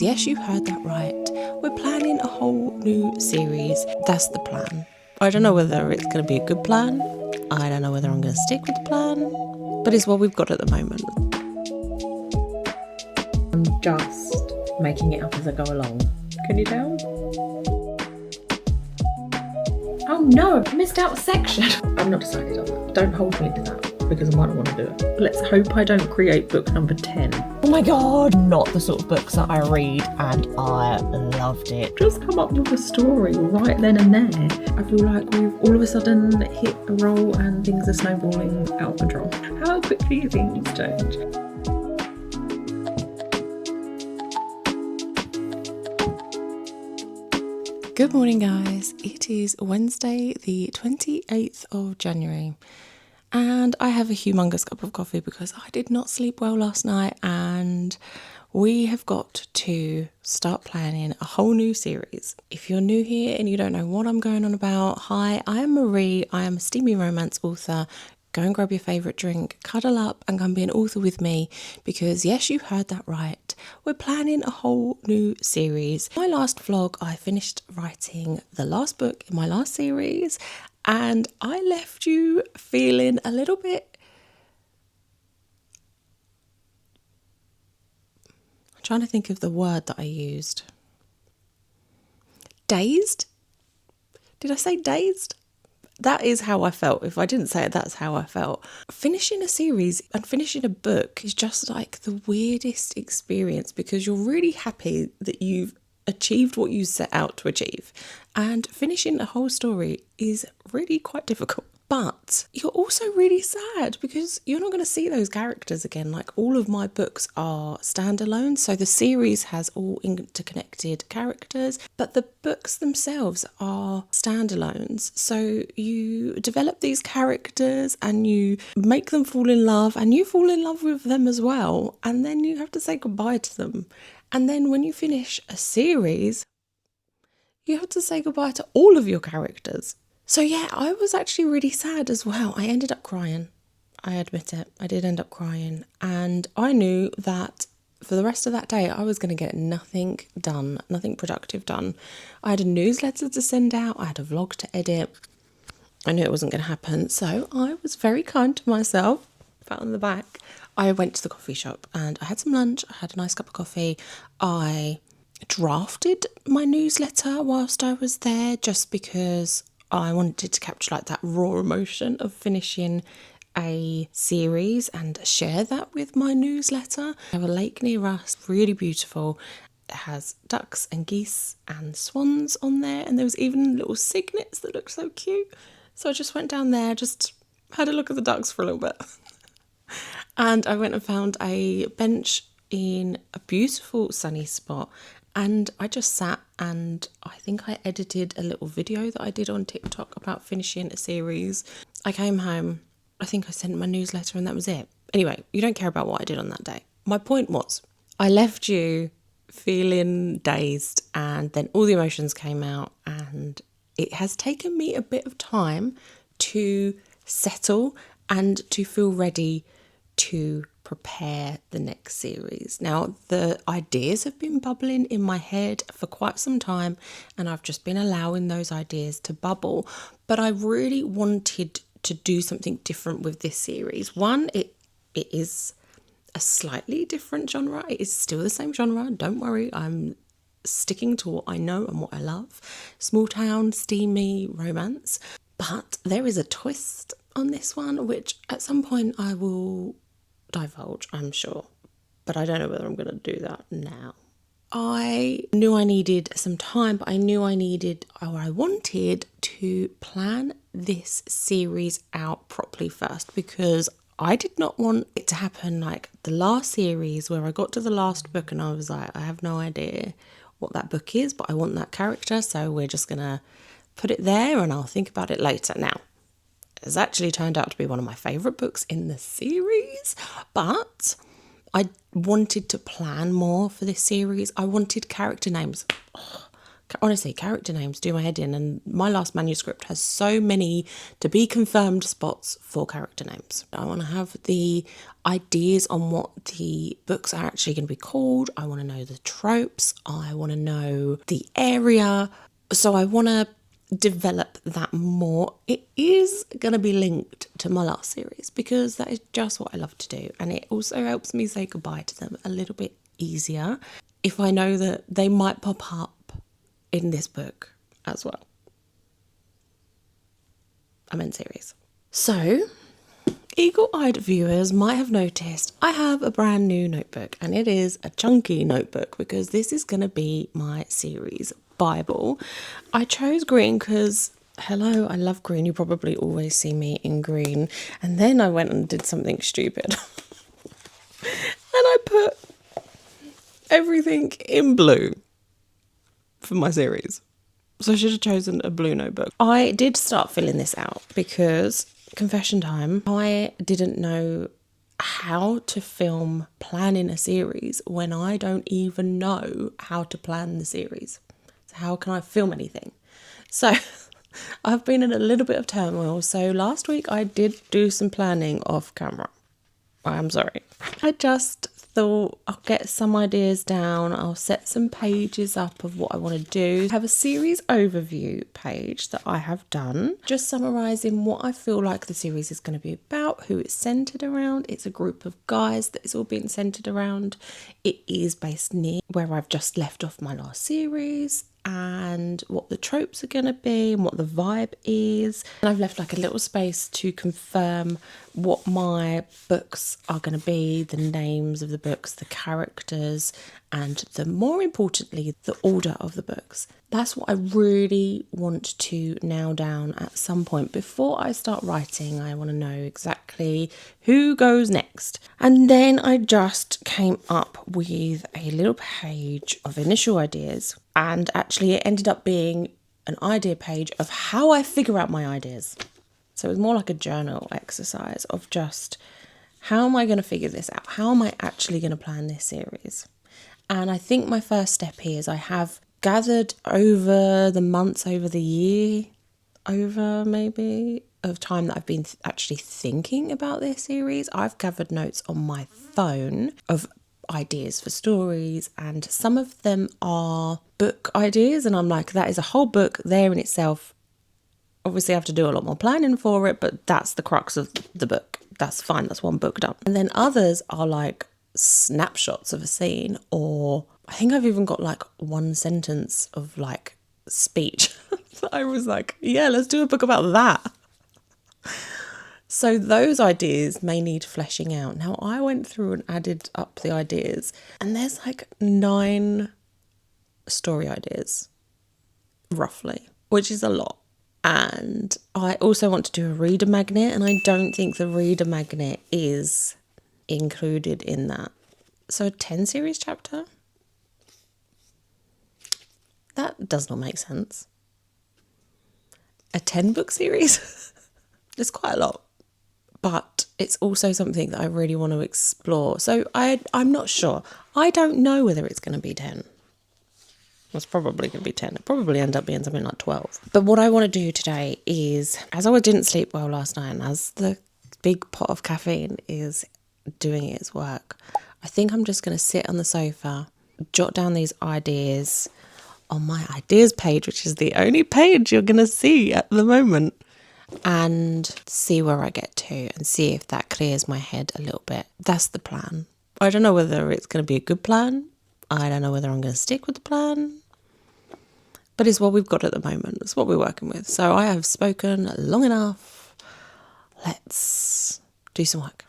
Yes, you heard that right. We're planning a whole new series. That's the plan. I don't know whether it's going to be a good plan. I don't know whether I'm going to stick with the plan. But it's what we've got at the moment. I'm just making it up as I go along. Can you tell? Oh no, I missed out a section. I've not decided on that. Don't hold me to that because I might not want to do it. Let's hope I don't create book number 10. Oh my god, not the sort of books that I read, and I loved it. Just come up with a story right then and there. I feel like we've all of a sudden hit a roll and things are snowballing out of control. How quickly do things change? Good morning, guys. It is Wednesday, the 28th of January. And I have a humongous cup of coffee because I did not sleep well last night, and we have got to start planning a whole new series. If you're new here and you don't know what I'm going on about, hi, I am Marie. I am a steamy romance author. Go and grab your favourite drink, cuddle up and come be an author with me because yes, you heard that right. We're planning a whole new series. My last vlog, I finished writing the last book in my last series and I left you feeling a little bit... I'm trying to think of the word that I used. Dazed? Did I say dazed? That is how I felt. If I didn't say it, that's how I felt. Finishing a series and finishing a book is just like the weirdest experience because you're really happy that you've achieved what you set out to achieve. And finishing a whole story is really quite difficult. But you're also really sad because you're not going to see those characters again. Like all of my books are standalone. So the series has all interconnected characters, but the books themselves are standalones. So you develop these characters and you make them fall in love and you fall in love with them as well. And then you have to say goodbye to them. And then when you finish a series, you have to say goodbye to all of your characters. So yeah, I was actually really sad as well. I ended up crying. I admit it. I did end up crying. And I knew that for the rest of that day, I was going to get nothing done, nothing productive done. I had a newsletter to send out. I had a vlog to edit. I knew it wasn't going to happen. So I was very kind to myself, pat on the back. I went to the coffee shop and I had some lunch. I had a nice cup of coffee. I drafted my newsletter whilst I was there just because I wanted to capture like that raw emotion of finishing a series and share that with my newsletter. I have a lake near us, really beautiful. It has ducks and geese and swans on there, and there was even little cygnets that looked so cute. So I just went down there, just had a look at the ducks for a little bit. And I went and found a bench in a beautiful sunny spot. And I just sat and I think I edited a little video that I did on TikTok about finishing a series. I came home, I think I sent my newsletter and that was it. Anyway, you don't care about what I did on that day. My point was, I left you feeling dazed and then all the emotions came out, and it has taken me a bit of time to settle and to feel ready to prepare the next series. Now, the ideas have been bubbling in my head for quite some time and I've just been allowing those ideas to bubble, but I really wanted to do something different with this series. One, it is a slightly different genre. It is still the same genre, don't worry, I'm sticking to what I know and what I love. Small town, steamy romance, but there is a twist on this one which at some point I will divulge, I'm sure, but I don't know whether I'm going to do that now. I knew I needed some time, but I knew I needed, or I wanted to plan this series out properly first, because I did not want it to happen like the last series where I got to the last book and I was like, I have no idea what that book is, but I want that character, so we're just going to put it there and I'll think about it later. Now, it's actually turned out to be one of my favourite books in the series, but I wanted to plan more for this series. I wanted character names. Honestly, character names do my head in, and my last manuscript has so many to be confirmed spots for character names. I want to have the ideas on what the books are actually going to be called. I want to know the tropes. I want to know the area. So I want to develop that more. It is going to be linked to my last series because that is just what I love to do, and it also helps me say goodbye to them a little bit easier if I know that they might pop up in this book as well. I meant series. So eagle-eyed viewers might have noticed I have a brand new notebook, and it is a chunky notebook because this is going to be my series Bible. I chose green because, hello, I love green. You probably always see me in green. And then I went and did something stupid. And I put everything in blue for my series. So I should have chosen a blue notebook. I did start filling this out because, confession time, I didn't know how to film planning a series when I don't even know how to plan the series. So how can I film anything? So I've been in a little bit of turmoil. So last week I did do some planning off camera. I'm sorry. I just thought I'll get some ideas down. I'll set some pages up of what I want to do. I have a series overview page that I have done, just summarising what I feel like the series is going to be about, who it's centred around. It's a group of guys that it's all being centred around. It is based near where I've just left off my last series, and what the tropes are going to be and what the vibe is. And I've left like a little space to confirm what my books are going to be, the names of the books, the characters, and more importantly, the order of the books. That's what I really want to nail down at some point. Before I start writing, I want to know exactly who goes next. And then I just came up with a little page of initial ideas. And actually it ended up being an idea page of how I figure out my ideas. So it was more like a journal exercise of just, how am I going to figure this out? How am I actually going to plan this series? And I think my first step here is I have gathered over the months, over the year, over maybe of time that I've been actually thinking about this series. I've gathered notes on my phone of ideas for stories, and some of them are book ideas, and I'm like, that is a whole book there in itself. Obviously I have to do a lot more planning for it, but that's the crux of the book. That's fine, that's one book done. And then others are like snapshots of a scene, or I think I've even got like one sentence of like speech. I was like, yeah, let's do a book about that. So those ideas may need fleshing out. Now I went through and added up the ideas, and there's like 9 story ideas, roughly, which is a lot. And I also want to do a reader magnet, and I don't think the reader magnet is included in that. So a 10 series chapter? That does not make sense. A 10 book series? It's quite a lot. But it's also something that I really want to explore. So I'm not sure. I don't know whether it's going to be 10. It's probably going to be 10. It'll probably end up being something like 12. But what I want to do today is, as I didn't sleep well last night, and as the big pot of caffeine is doing its work, I think I'm just going to sit on the sofa, jot down these ideas on my ideas page, which is the only page you're going to see at the moment, and see where I get to and see if that clears my head a little bit. That's the plan. I don't know whether it's going to be a good plan. I don't know whether I'm going to stick with the plan. But it's what we've got at the moment. It's what we're working with. So I have spoken long enough. Let's do some work.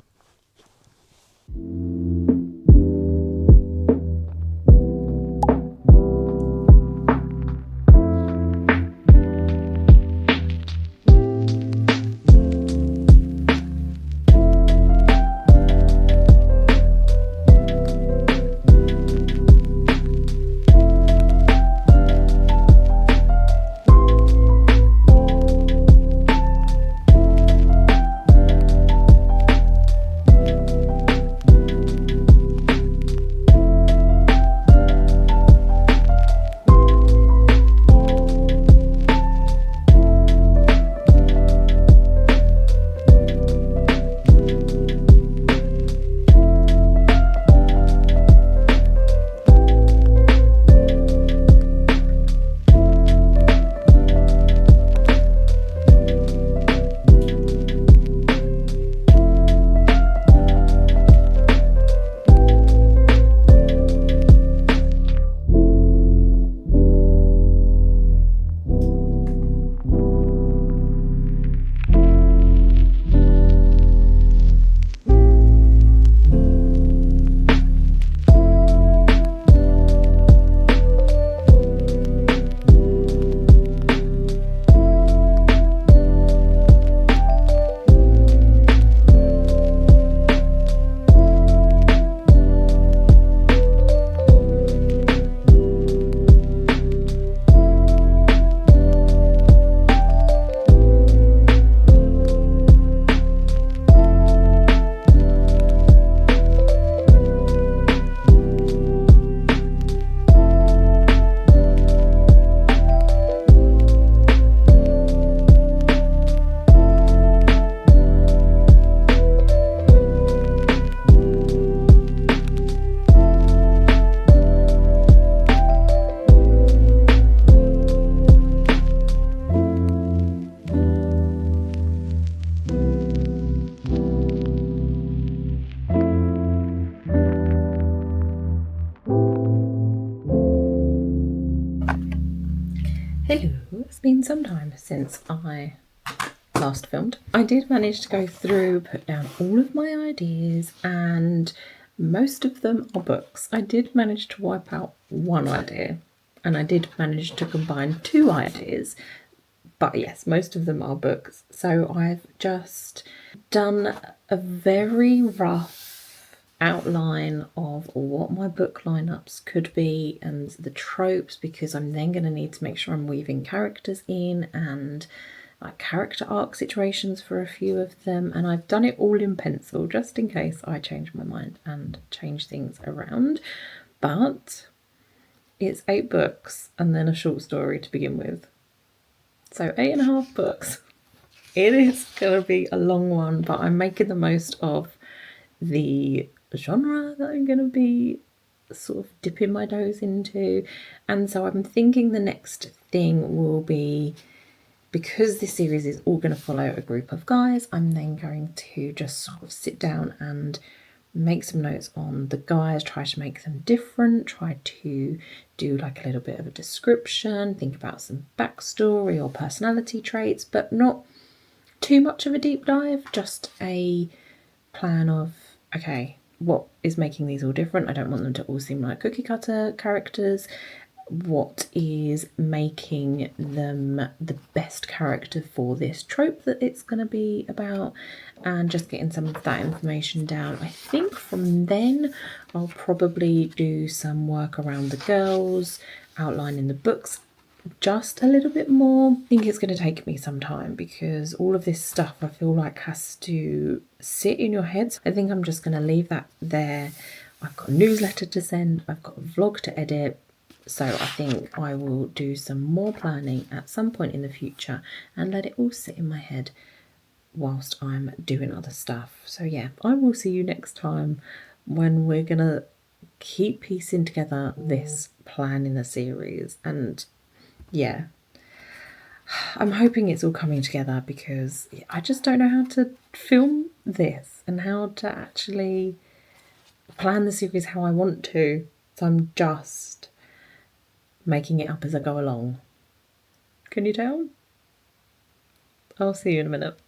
Hello, it's been some time since I last filmed. I did manage to go through, put down all of my ideas, and most of them are books. I did manage to wipe out one idea, and I did manage to combine two ideas, but yes, most of them are books. So I've just done a very rough outline of what my book lineups could be and the tropes, because I'm then going to need to make sure I'm weaving characters in and like character arc situations for a few of them, and I've done it all in pencil just in case I change my mind and change things around. But it's 8 books and then a short story to begin with, so 8.5 books. It is going to be a long one, but I'm making the most of the genre that I'm going to be sort of dipping my toes into. And so I'm thinking the next thing will be, because this series is all going to follow a group of guys, I'm then going to just sort of sit down and make some notes on the guys, try to make them different, try to do like a little bit of a description, think about some backstory or personality traits, but not too much of a deep dive, just a plan of, okay, what is making these all different? I don't want them to all seem like cookie cutter characters. What is making them the best character for this trope that it's going to be about, and just getting some of that information down. I think from then I'll probably do some work around the girls, outlining the books just a little bit more. I think it's going to take me some time because all of this stuff I feel like has to sit in your head. So I think I'm just going to leave that there. I've got a newsletter to send, I've got a vlog to edit, so I think I will do some more planning at some point in the future and let it all sit in my head whilst I'm doing other stuff. So yeah, I will see you next time when we're going to keep piecing together this plan in the series. And yeah, I'm hoping it's all coming together because I just don't know how to film this and how to actually plan the series how I want to. So I'm just making it up as I go along. Can you tell? I'll see you in a minute.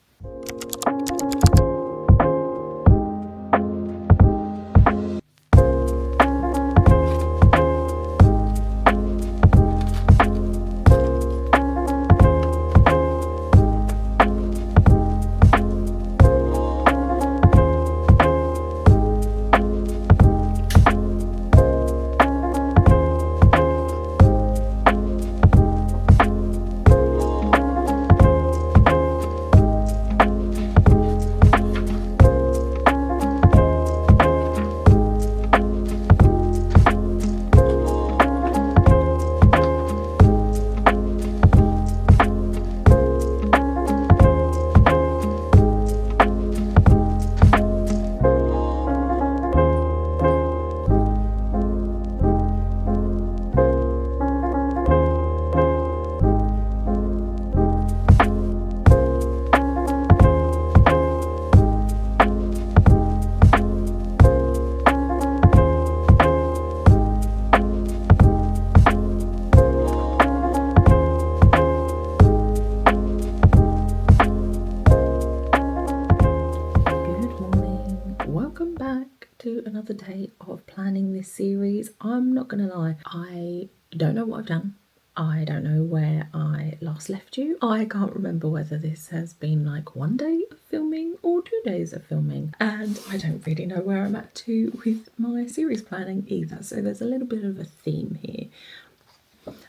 Another day of planning this series. I'm not gonna lie, I don't know what I've done. I don't know where I last left you. I can't remember whether this has been like 1 day of filming or 2 days of filming, and I don't really know where I'm at to with my series planning either, so there's a little bit of a theme here.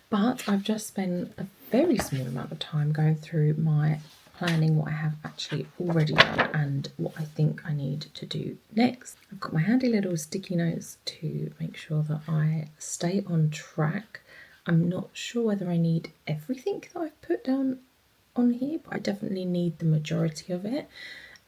But I've just spent a very small amount of time going through my planning, what I have actually already done and what I think I need to do next. I've got my handy little sticky notes to make sure that I stay on track. I'm not sure whether I need everything that I've put down on here, but I definitely need the majority of it.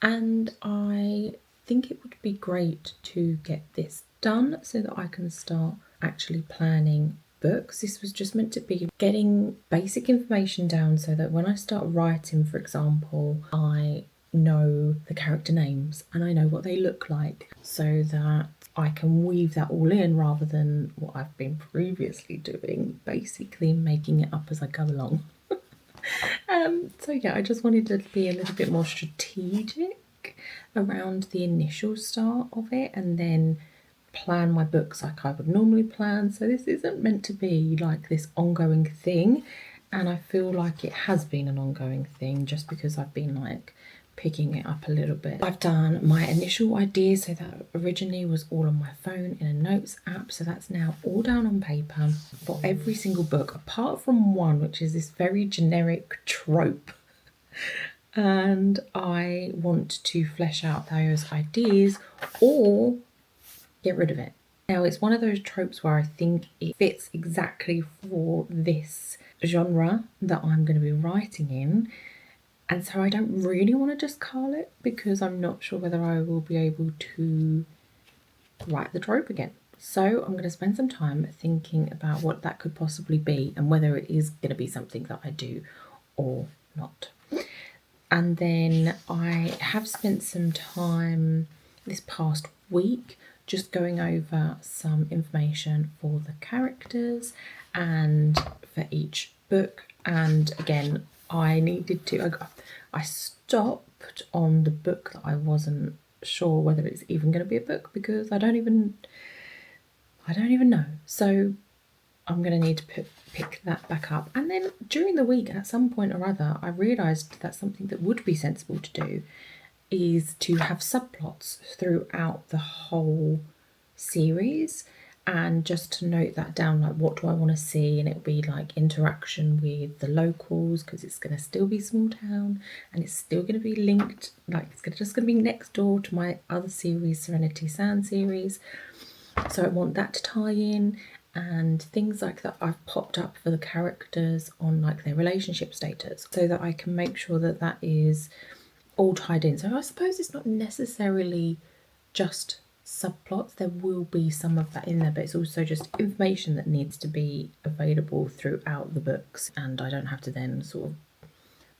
And I think it would be great to get this done so that I can start actually planning books. This was just meant to be getting basic information down so that when I start writing, for example, I know the character names and I know what they look like, so that I can weave that all in rather than what I've been previously doing, basically making it up as I go along. So yeah, I just wanted to be a little bit more strategic around the initial start of it and then plan my books like I would normally plan. So this isn't meant to be like this ongoing thing, and I feel like it has been an ongoing thing just because I've been like picking it up a little bit. I've done my initial ideas, so that originally was all on my phone in a notes app, so that's now all down on paper for every single book apart from one, which is this very generic trope. And I want to flesh out those ideas or get rid of it. Now, it's one of those tropes where I think it fits exactly for this genre that I'm going to be writing in, and so I don't really want to discard it because I'm not sure whether I will be able to write the trope again. So I'm going to spend some time thinking about what that could possibly be and whether it is going to be something that I do or not. And then I have spent some time this past week just going over some information for the characters and for each book. And again, I stopped on the book that I wasn't sure whether it's even going to be a book because I don't even know. So I'm going to need to pick that back up. And then during the week, at some point or other, I realised that something that would be sensible to do is to have subplots throughout the whole series, and just to note that down, like what do I want to see, and it'll be like interaction with the locals because it's going to still be small town and it's still going to be linked, like it's just going to be next door to my other series, Serenity Sand series. So I want that to tie in, and things like that I've popped up for the characters on like their relationship status so that I can make sure that that is all tied in. So I suppose it's not necessarily just subplots, there will be some of that in there, but it's also just information that needs to be available throughout the books, and I don't have to then sort of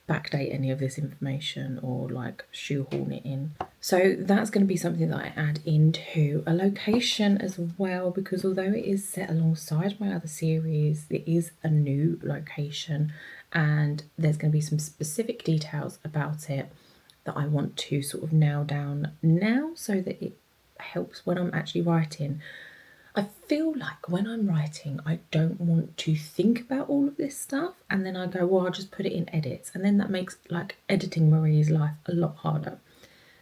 backdate any of this information or like shoehorn it in. So that's going to be something that I add into a location as well, because although it is set alongside my other series, it is a new location and there's going to be some specific details about it that I want to sort of nail down now so that it helps when I'm actually writing. I feel like when I'm writing, I don't want to think about all of this stuff and then I go, well, I'll just put it in edits, and then that makes like editing Marie's life a lot harder.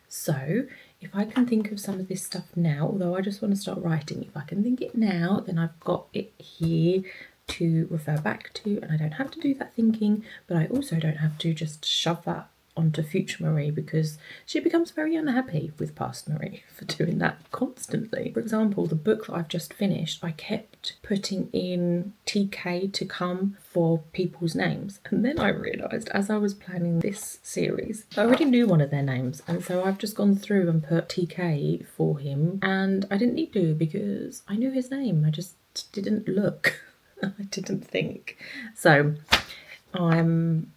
So if I can think of some of this stuff now, although I just want to start writing, if I can think it now, then I've got it here to refer back to, and I don't have to do that thinking, but I also don't have to just shove that onto future Marie because she becomes very unhappy with past Marie for doing that constantly. For example, the book that I've just finished, I kept putting in TK to come for people's names, and then I realised as I was planning this series I already knew one of their names, and so I've just gone through and put TK for him, and I didn't need to because I knew his name, I just didn't look. I didn't think. So I'm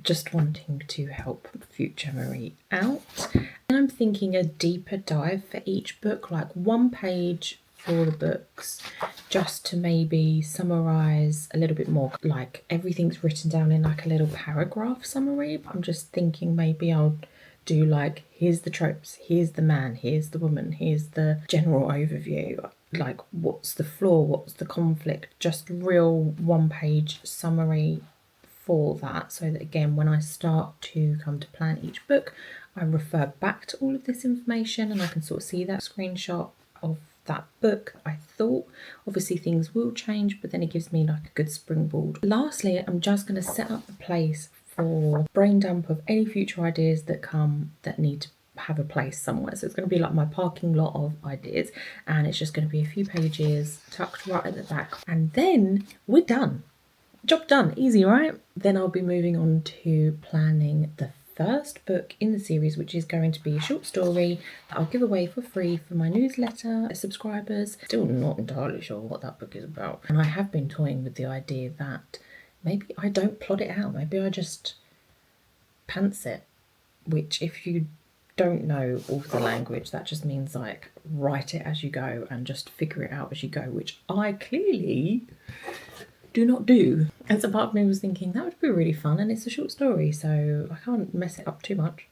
just wanting to help future Marie out. And I'm thinking a deeper dive for each book, like 1 page for the books, just to maybe summarise a little bit more, like everything's written down in like a little paragraph summary. But I'm just thinking maybe I'll do like, here's the tropes, here's the man, here's the woman, here's the general overview, like what's the flaw, what's the conflict, just real 1 page summary for that, so that again when I start to come to plan each book I refer back to all of this information and I can sort of see that screenshot of that book. I thought obviously things will change, but then it gives me like a good springboard. Lastly, I'm just going to set up the place for brain dump of any future ideas that come that need to have a place somewhere. So it's going to be like my parking lot of ideas, and it's just going to be a few pages tucked right at the back, and then we're done. Job done, easy, right? Then I'll be moving on to planning the first book in the series, which is going to be a short story that I'll give away for free for my newsletter subscribers. Still not entirely sure what that book is about. And I have been toying with the idea that maybe I don't plot it out, maybe I just pants it, which if you don't know all the language. That just means like write it as you go and just figure it out as you go, which I clearly do not do. And so part of me was thinking that would be really fun, and it's a short story, so I can't mess it up too much.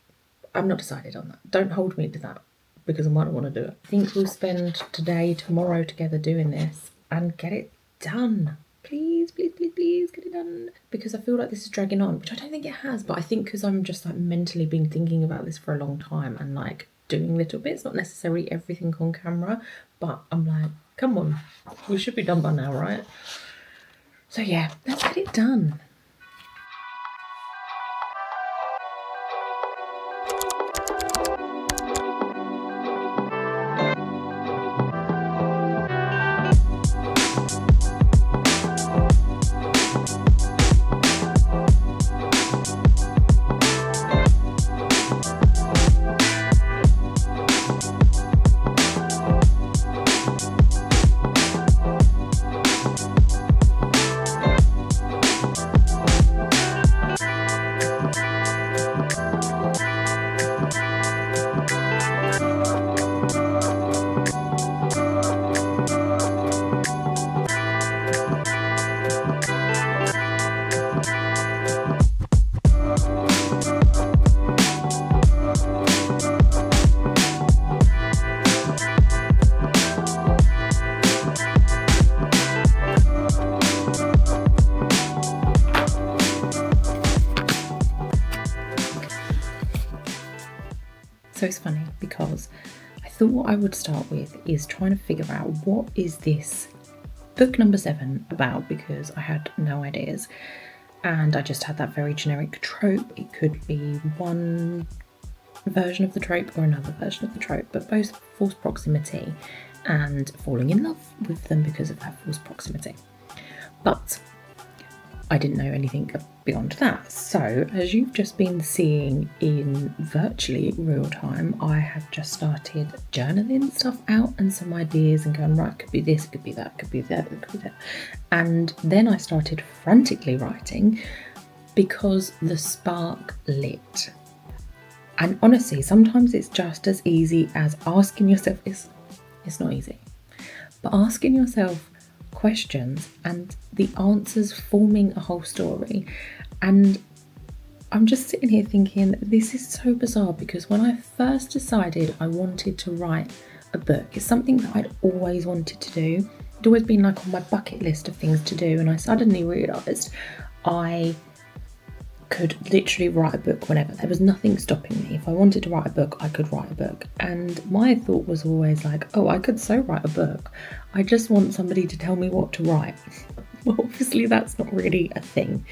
I'm not decided on that. Don't hold me to that, because I might not want to do it. I think we'll spend today, tomorrow together doing this and get it done. Please, please, please, please get it done. Because I feel like this is dragging on, which I don't think it has, but I think because I'm just like mentally been thinking about this for a long time and like doing little bits, not necessarily everything on camera, but I'm like, come on, we should be done by now, right? So yeah, let's get it done. So it's funny because I thought what I would start with is trying to figure out what is this book number 7 about, because I had no ideas and I just had that very generic trope. It could be one version of the trope or another version of the trope, but both false proximity and falling in love with them because of that false proximity. But I didn't know anything beyond that. So as you've just been seeing in virtually real time, I have just started journaling stuff out and some ideas and going, right, could be this, could be that, could be that, could be that. And then I started frantically writing because the spark lit. And honestly, sometimes it's just as easy as asking yourself, it's not easy, but asking yourself questions and the answers forming a whole story. And I'm just sitting here thinking, this is so bizarre, because when I first decided I wanted to write a book, it's something that I'd always wanted to do. It'd always been like on my bucket list of things to do, and I suddenly realised I could literally write a book whenever. There was nothing stopping me. If I wanted to write a book, I could write a book. And my thought was always like, oh, I could so write a book. I just want somebody to tell me what to write. Well, obviously that's not really a thing.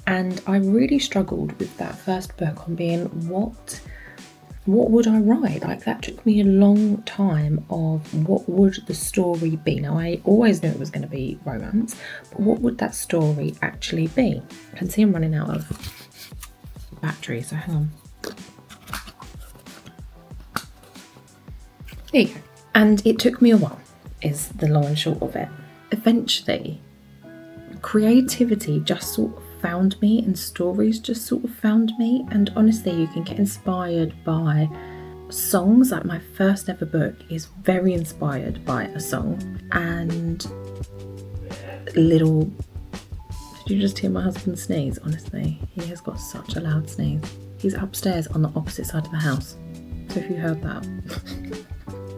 And I really struggled with that first book on being, what would I write? Like, that took me a long time of what would the story be. Now, I always knew it was going to be romance, but what would that story actually be? I can see I'm running out of battery, so hang on. There you go. And it took me a while, is the long and short of it. Eventually, creativity just sort of found me, and stories just sort of found me. And honestly, you can get inspired by songs. Like, my first ever book is very inspired by a song. And did you just hear my husband sneeze? Honestly, he has got such a loud sneeze. He's upstairs on the opposite side of the house, so if you heard that,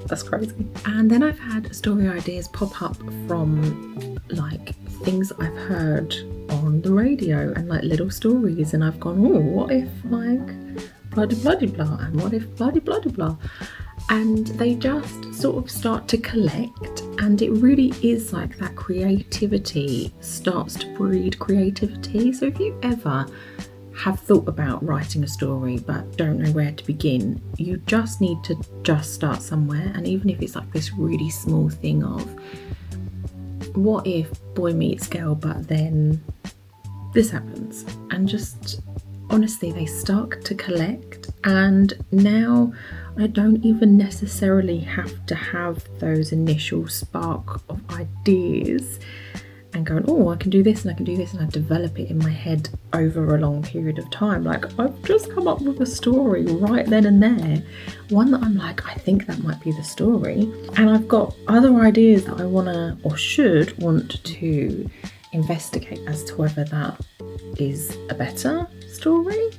that's crazy. And then I've had story ideas pop up from like things I've heard on the radio and like little stories, and I've gone, oh, what if like bloody bloody blah, and what if bloody bloody blah, and they just sort of start to collect. And it really is like that creativity starts to breed creativity. So if you ever have thought about writing a story but don't know where to begin, you just need to just start somewhere. And even if it's like this really small thing of, what if boy meets girl but then this happens, and just honestly they start to collect. And now I don't even necessarily have to have those initial spark of ideas. and going, oh, I can do this and I can do this, and I develop it in my head over a long period of time. Like, I've just come up with a story right then and there, one that I'm like, I think that might be the story, and I've got other ideas that I should want to investigate as to whether that is a better story.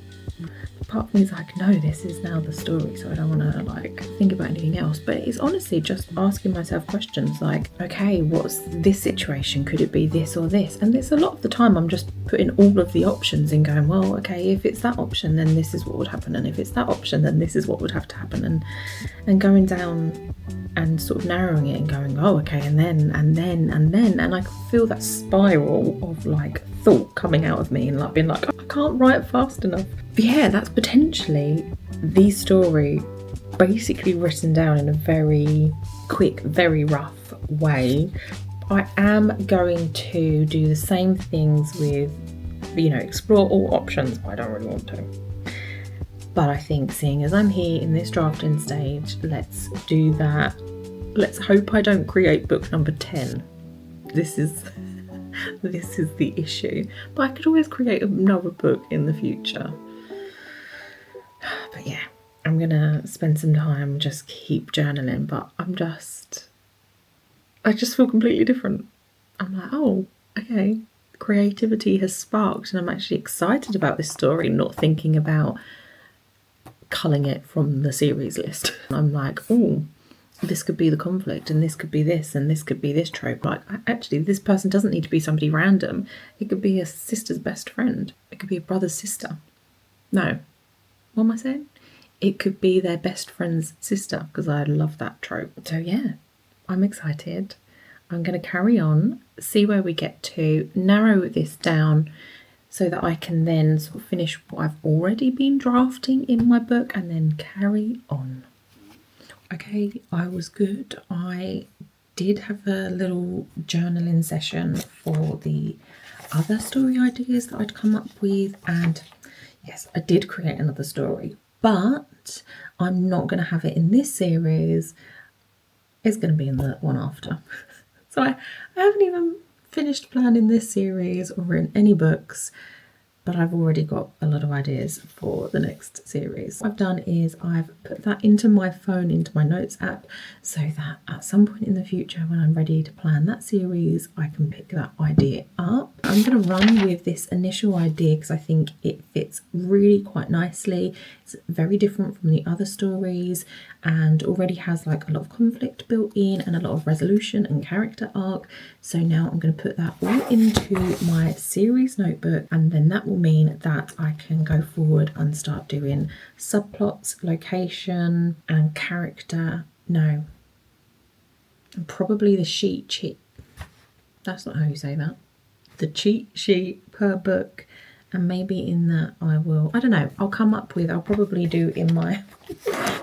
Part of me is like, no, this is now the story, so I don't want to like think about anything else. But it's honestly just asking myself questions like, okay, what's this situation? Could it be this or this? And it's a lot of the time I'm just putting all of the options and going, well, okay, if it's that option, then this is what would happen, and if it's that option, then this is what would have to happen, and going down and sort of narrowing it and going, oh, okay, and then, and I can feel that spiral of like thought coming out of me and like being like, I can't write fast enough. But yeah, that's potentially the story, basically written down in a very quick, very rough way. I am going to do the same things with, explore all options, but I don't really want to. But I think, seeing as I'm here in this drafting stage, let's do that. Let's hope I don't create book number 10. This is the issue. But I could always create another book in the future. But yeah, I'm gonna spend some time, just keep journaling, but I just feel completely different. I'm like, oh, okay, creativity has sparked, and I'm actually excited about this story, not thinking about culling it from the series list. I'm like, oh, this could be the conflict, and this could be this, and this could be this trope. Like, actually, this person doesn't need to be somebody random. It could be a sister's best friend. It could be a brother's sister. No. What am I saying? It could be their best friend's sister, because I love that trope. So yeah, I'm excited. I'm going to carry on, see where we get to, narrow this down so that I can then sort of finish what I've already been drafting in my book and then carry on. Okay, I was good. I did have a little journaling session for the other story ideas that I'd come up with, and yes, I did create another story, but I'm not going to have it in this series. It's going to be in the one after. So I haven't even finished planning this series or written any books, but I've already got a lot of ideas for the next series. What I've done is I've put that into my phone, into my notes app, so that at some point in the future when I'm ready to plan that series, I can pick that idea up. I'm going to run with this initial idea because I think it fits really quite nicely. It's very different from the other stories and already has like a lot of conflict built in and a lot of resolution and character arc. So now I'm going to put that all into my series notebook, and then that will mean that I can go forward and start doing subplots, location and character. No, and probably the cheat sheet. That's not how you say that. The cheat sheet per book. And maybe in that I don't know, I'll probably do in my,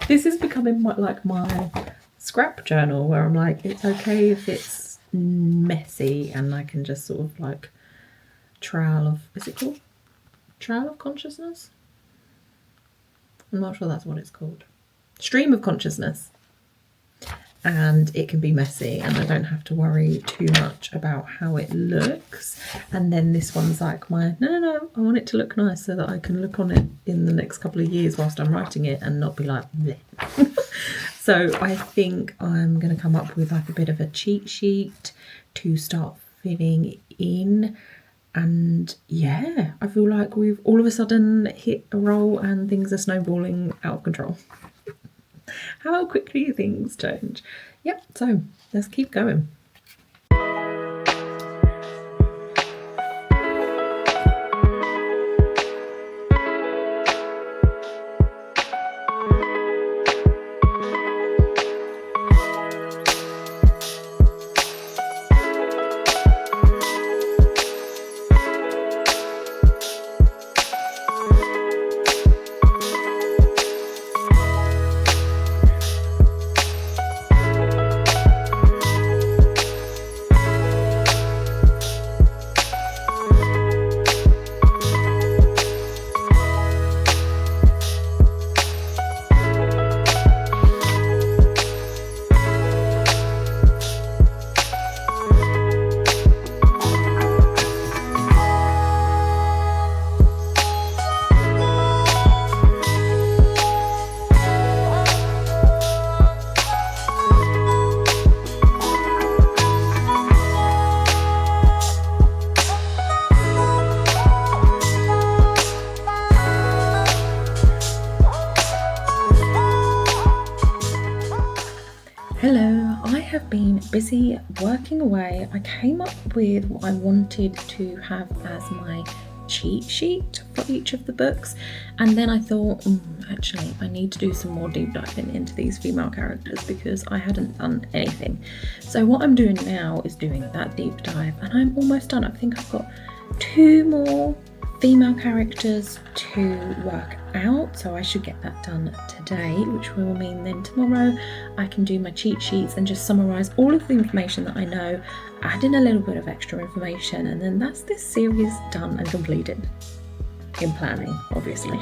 this is becoming my scrap journal, where I'm like, it's okay if it's messy and I can just sort of like trowel of consciousness? I'm not sure that's what it's called. Stream of consciousness. And it can be messy and I don't have to worry too much about how it looks. And then this one's like no, I want it to look nice so that I can look on it in the next couple of years whilst I'm writing it and not be like bleh. So I think I'm going to come up with like a bit of a cheat sheet to start filling in. And yeah, I feel like we've all of a sudden hit a roll and things are snowballing out of control. How quickly things change. Yep, so let's keep going. been busy working away. I came up with what I wanted to have as my cheat sheet for each of the books, and then I thought, actually I need to do some more deep diving into these female characters because I hadn't done anything. So what I'm doing now is doing that deep dive, and I'm almost done. I think I've got 2 more female characters to work out, so I should get that done today, which will mean then tomorrow I can do my cheat sheets and just summarize all of the information that I know, add in a little bit of extra information, and then that's this series done and completed. In planning, obviously.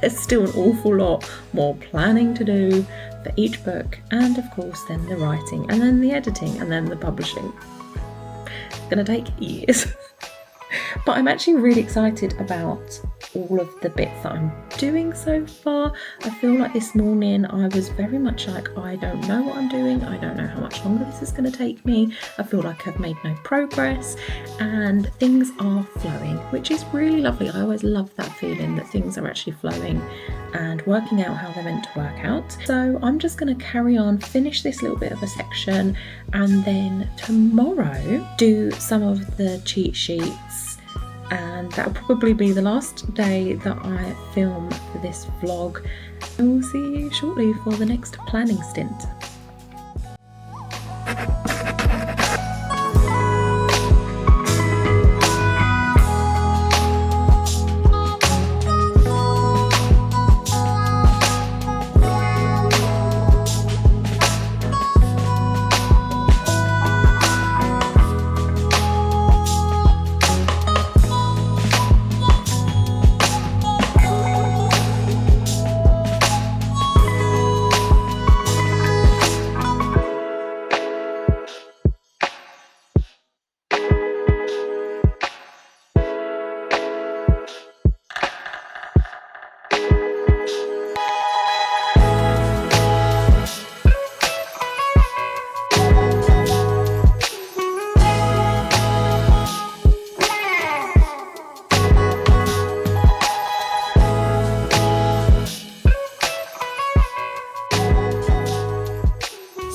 There's still an awful lot more planning to do for each book, and of course then the writing, and then the editing, and then the publishing. It's gonna take years. But I'm actually really excited about all of the bits that I'm doing so far. I feel like this morning I was very much like, I don't know what I'm doing, I don't know how much longer this is going to take me, I feel like I've made no progress, and things are flowing, which is really lovely. I always love that feeling that things are actually flowing and working out how they're meant to work out. So I'm just going to carry on, finish this little bit of a section, and then tomorrow do some of the cheat sheets, and that'll probably be the last day that I film for this vlog. I will see you shortly for the next planning stint.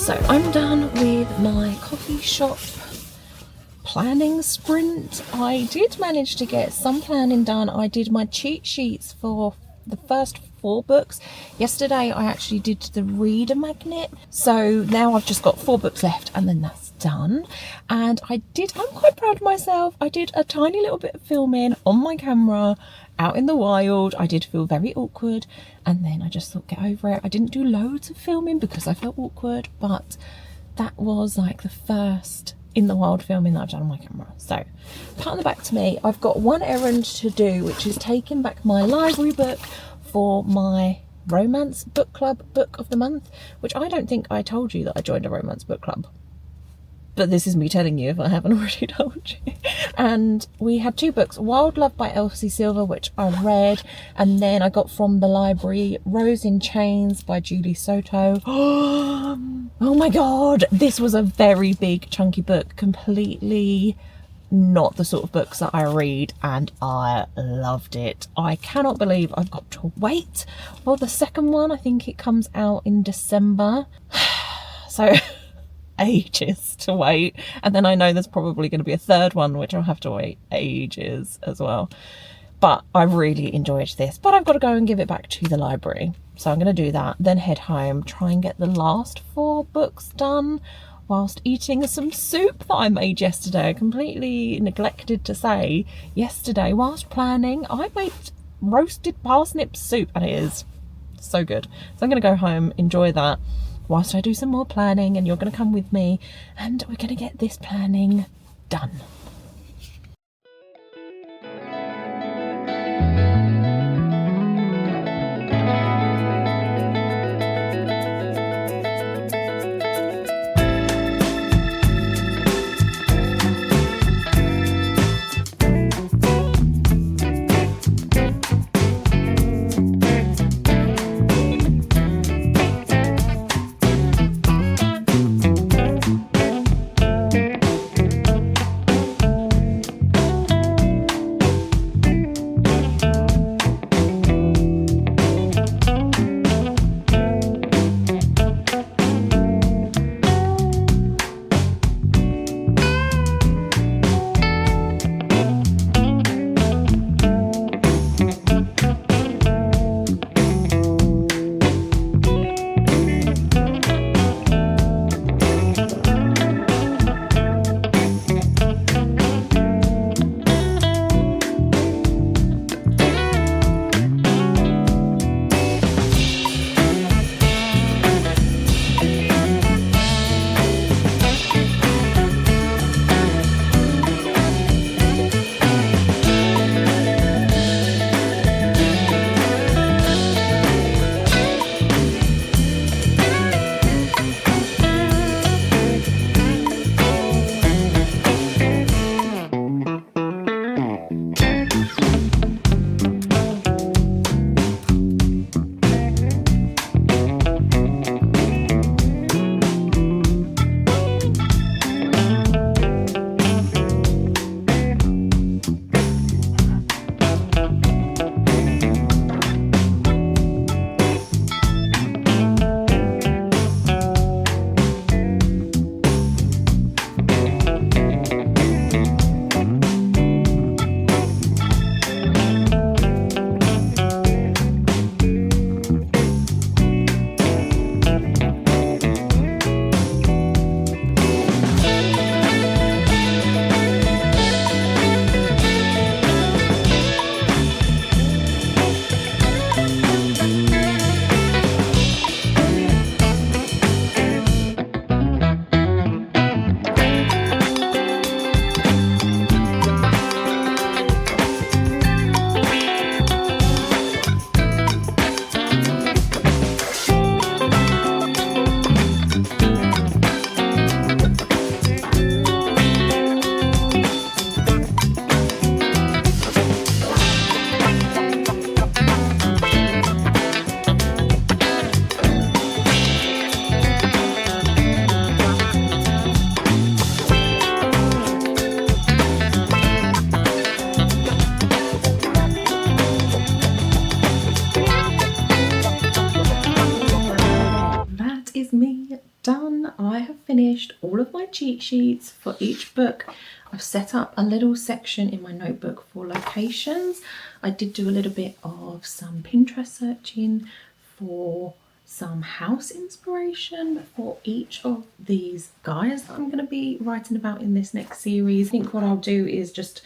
So I'm done with my coffee shop planning sprint. I did manage to get some planning done. I did my cheat sheets for the first 4 books. Yesterday I actually did the reader magnet. So now I've just got 4 books left and then that's done. And I'm quite proud of myself. I did a tiny little bit of filming on my camera out in the wild. I did feel very awkward, and then I just thought, get over it. I didn't do loads of filming because I felt awkward, but that was like the first in the wild filming that I've done on my camera. So pat on the back to me. I've got one errand to do, which is taking back my library book for my romance book club book of the month, which I don't think I told you that I joined a romance book club. But this is me telling you if I haven't already told you. And we had 2 books, Wild Love by Elsie Silver, which I read, and then I got from the library Rose in Chains by Julie Soto. Oh my god, this was a very big chunky book, completely not the sort of books that I read, and I loved it. I cannot believe I've got to wait for the second one. I think it comes out in December. So ages to wait, and then I know there's probably going to be a third one which I'll have to wait ages as well. But I really enjoyed this, but I've got to go and give it back to the library, so I'm going to do that, then head home, try and get the last 4 books done whilst eating some soup that I made yesterday. I completely neglected to say yesterday whilst planning I made roasted parsnip soup, and it is so good. So I'm going to go home, enjoy that whilst I do some more planning, and you're going to come with me and we're going to get this planning done. all of my cheat sheets for each book. I've set up a little section in my notebook for locations. I did do a little bit of some Pinterest searching for some house inspiration for each of these guys that I'm going to be writing about in this next series. I think what I'll do is just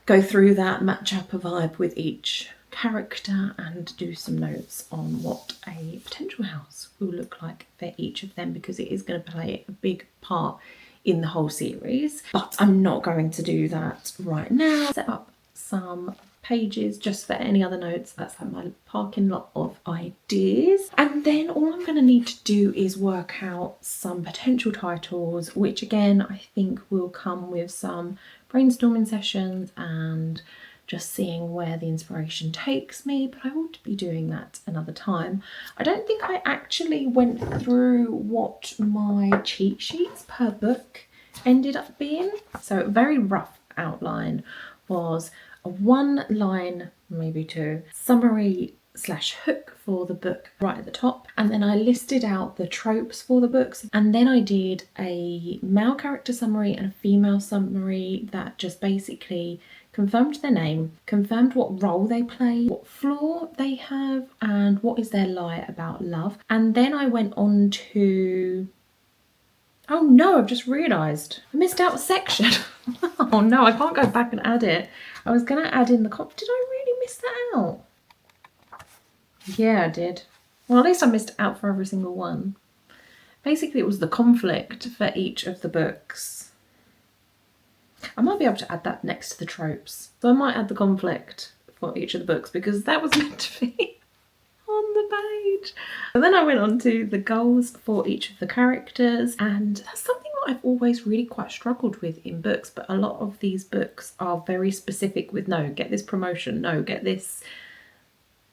go through that, match up a vibe with each character and do some notes on what a potential house will look like for each of them, because it is going to play a big part in the whole series. But I'm not going to do that right now. Set up some pages just for any other notes. That's like my parking lot of ideas. And then all I'm going to need to do is work out some potential titles, which again I think will come with some brainstorming sessions and just seeing where the inspiration takes me, but I ought to be doing that another time. I don't think I actually went through what my cheat sheets per book ended up being. So a very rough outline was a 1 line, maybe 2, summary / hook for the book right at the top, and then I listed out the tropes for the books, and then I did a male character summary and a female summary that just basically confirmed their name, confirmed what role they play, what flaw they have, and what is their lie about love. And then I went on to... oh no, I've just realised I missed out a section. Oh no, I can't go back and add it. I was going to add in the... did I really miss that out? Yeah, I did. Well, at least I missed out for every single one. Basically, it was the conflict for each of the books. I might be able to add that next to the tropes. So I might add the conflict for each of the books, because that was meant to be on the page. And then I went on to the goals for each of the characters, and that's something that I've always really quite struggled with in books, but a lot of these books are very specific with, no, get this promotion, no, get this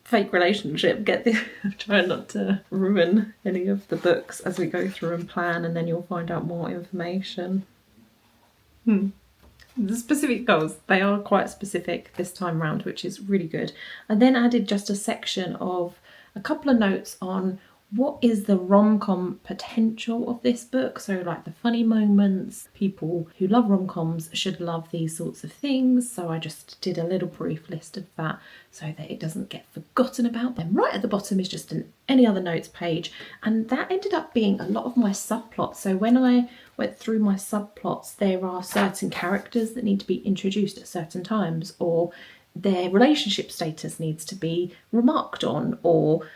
fake relationship, get this... I'm trying not to ruin any of the books as we go through and plan, and then you'll find out more information. The specific goals, they are quite specific this time round, which is really good. I then added just a section of a couple of notes on what is the rom-com potential of this book. So like the funny moments, people who love rom-coms should love these sorts of things. So I just did a little brief list of that so that it doesn't get forgotten about. Then right at the bottom is just an any other notes page, and that ended up being a lot of my subplots. So when I went through my subplots, there are certain characters that need to be introduced at certain times, or their relationship status needs to be remarked on, or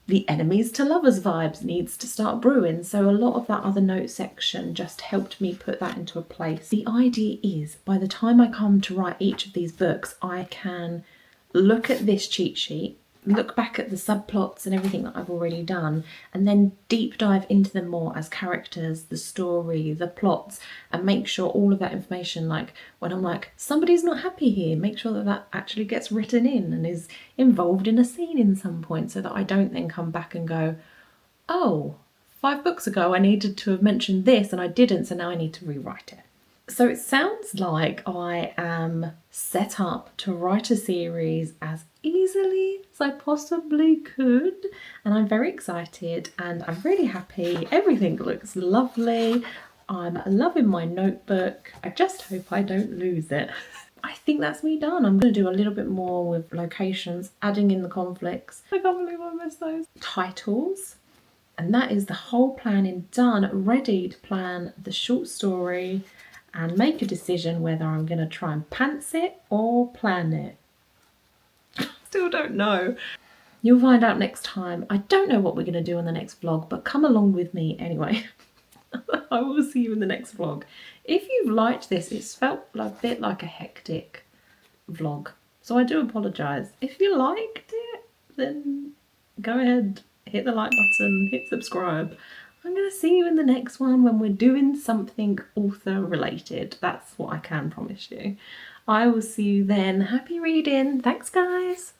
the enemies to lovers vibes needs to start brewing. So a lot of that other note section just helped me put that into a place. The idea is, by the time I come to write each of these books, I can look at this cheat sheet, look back at the subplots and everything that I've already done, and then deep dive into them more as characters, the story, the plots, and make sure all of that information, like when I'm like, somebody's not happy here, make sure that that actually gets written in and is involved in a scene in some point, so that I don't then come back and go, oh, 5 books ago I needed to have mentioned this and I didn't, so now I need to rewrite it. So it sounds like I am set up to write a series as easily as I possibly could, and I'm very excited and I'm really happy. Everything looks lovely. I'm loving my notebook. I just hope I don't lose it. I think that's me done. I'm going to do a little bit more with locations, adding in the conflicts. I can't believe I missed those. Titles. And that is the whole planning done, ready to plan the short story and make a decision whether I'm going to try and pants it or plan it. Still don't know. You'll find out next time. I don't know what we're going to do in the next vlog, but come along with me anyway. I will see you in the next vlog. If you've liked this, it's felt a bit like a hectic vlog, so I do apologise. If you liked it, then go ahead, hit the like button, hit subscribe. I'm going to see you in the next one when we're doing something author related. That's what I can promise you. I will see you then. Happy reading. Thanks, guys.